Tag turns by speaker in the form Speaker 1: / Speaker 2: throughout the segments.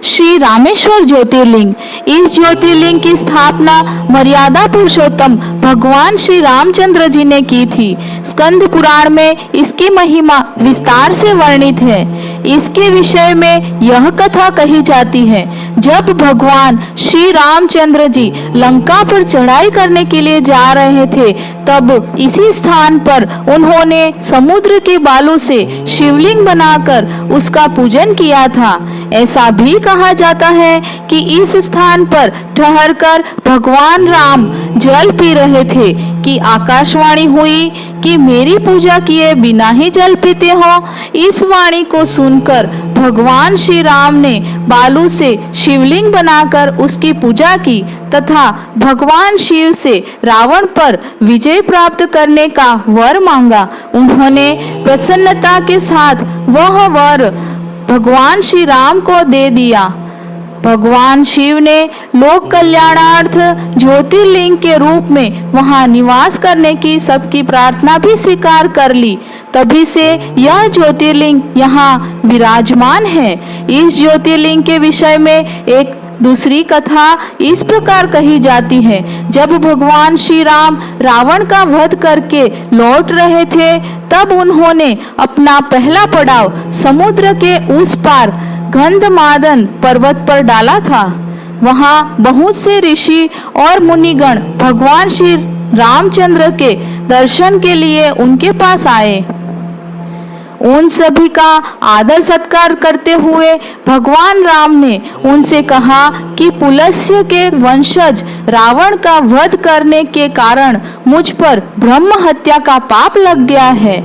Speaker 1: श्री रामेश्वर ज्योतिर्लिंग। इस ज्योतिर्लिंग की स्थापना मर्यादा पुरुषोत्तम भगवान श्री रामचंद्र जी ने की थी। स्कंद पुराण में इसकी महिमा विस्तार से वर्णित है। इसके विषय में यह कथा कही जाती है, जब भगवान श्री रामचंद्र जी लंका पर चढ़ाई करने के लिए जा रहे थे, तब इसी स्थान पर उन्होंने समुद्र के बालू से शिवलिंग बनाकर उसका पूजन किया था। ऐसा भी कहा जाता है कि इस स्थान पर ठहरकर भगवान राम जल पी रहे थे कि आकाशवाणी हुई कि मेरी पूजा किए बिना ही जल पीते हो। इस वाणी को सुनकर भगवान श्री राम ने बालू से शिवलिंग बनाकर उसकी पूजा की तथा भगवान शिव से रावण पर विजय प्राप्त करने का वर मांगा। उन्होंने प्रसन्नता के साथ वह वर भगवान श्री राम को दे दिया। भगवान शिव ने लोक कल्याणार्थ ज्योतिर्लिंग के रूप में वहां निवास करने की सबकी प्रार्थना भी स्वीकार कर ली। तभी से यह ज्योतिर्लिंग यहाँ विराजमान है। इस ज्योतिर्लिंग के विषय में एक दूसरी कथा इस प्रकार कही जाती है। जब भगवान श्री राम रावण का वध करके लौट रहे थे, तब उन्होंने अपना पहला पड़ाव समुद्र के उस पार गंधमादन पर्वत पर डाला था। वहां बहुत से ऋषि और मुनिगण भगवान श्री रामचंद्र के दर्शन के लिए उनके पास आए। उन सभी का आदर सत्कार करते हुए भगवान राम ने उनसे कहा कि पुलस्त्य के वंशज रावण का वध करने के कारण मुझ पर ब्रह्म हत्या का पाप लग गया है।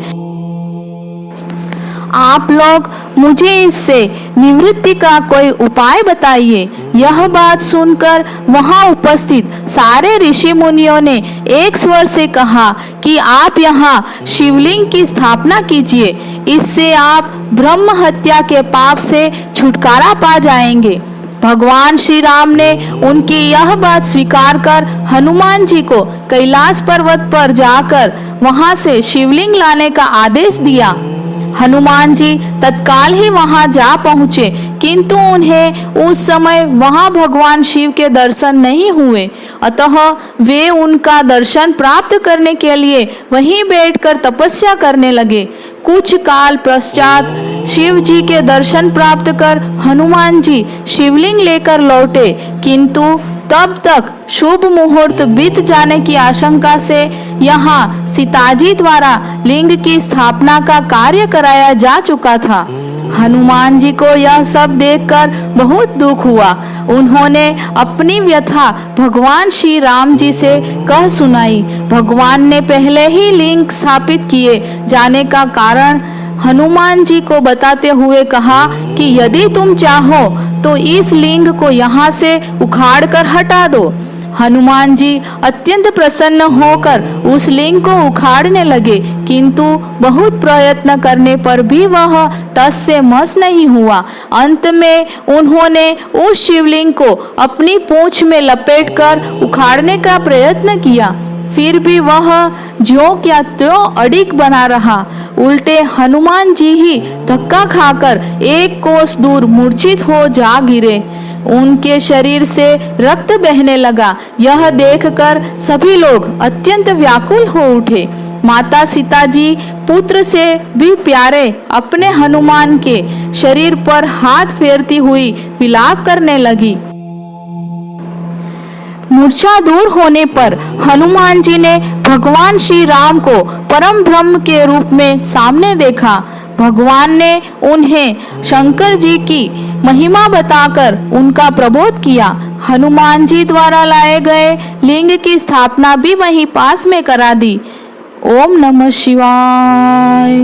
Speaker 1: आप लोग मुझे इससे निवृत्ति का कोई उपाय बताइए। यह बात सुनकर वहां उपस्थित सारे ऋषि मुनियों ने एक स्वर से कहा कि आप यहाँ शिवलिंग की स्थापना कीजिए, इससे आप ब्रह्म हत्या के पाप से छुटकारा पा जाएंगे। भगवान श्री राम ने उनकी यह बात स्वीकार कर हनुमान जी को कैलाश पर्वत पर जाकर वहां से शिवलिंग लाने का आदेश दिया। हनुमान जी तत्काल ही वहां जा पहुंचे, किंतु उन्हें उस समय वहां भगवान शिव के दर्शन नहीं हुए। अतः वे उनका दर्शन प्राप्त करने के लिए वहीं बैठकर तपस्या करने लगे। कुछ काल पश्चात शिव जी के दर्शन प्राप्त कर हनुमान जी शिवलिंग लेकर लौटे, किंतु तब तक शुभ मुहूर्त बीत जाने की आशंका से यहाँ सीताजी द्वारा लिंग की स्थापना का कार्य कराया जा चुका था। हनुमान जी को यह सब देखकर बहुत दुख हुआ। उन्होंने अपनी व्यथा भगवान श्री राम जी से कह सुनाई। भगवान ने पहले ही लिंग स्थापित किए जाने का कारण हनुमान जी को बताते हुए कहा कि यदि तुम चाहो तो इस लिंग को यहाँ से उखाड़ कर हटा दो। हनुमान जी अत्यंत प्रसन्न होकर उस लिंग को उखाड़ने लगे, किंतु बहुत प्रयत्न करने पर भी वह टस से मस नहीं हुआ। अंत में उन्होंने उस शिवलिंग को अपनी पूंछ में लपेटकर उखाड़ने का प्रयत्न किया, फिर भी वह ज्यों क्या त्यों अडिग बना रहा। उल्टे हनुमान जी ही धक्का खाकर एक कोस दूर मूर्छित हो जा गिरे। उनके शरीर से रक्त बहने लगा। यह देखकर सभी लोग अत्यंत व्याकुल हो उठे। माता सीता जी पुत्र से भी प्यारे अपने हनुमान के शरीर पर हाथ फेरती हुई विलाप करने लगी। मूर्छा दूर होने पर हनुमान जी ने भगवान श्री राम को परम ब्रह्म के रूप में सामने देखा। भगवान ने उन्हें शंकर जी की महिमा बताकर उनका प्रबोध किया। हनुमान जी द्वारा लाए गए लिंग की स्थापना भी वहीं पास में करा दी। ओम नमः शिवाय।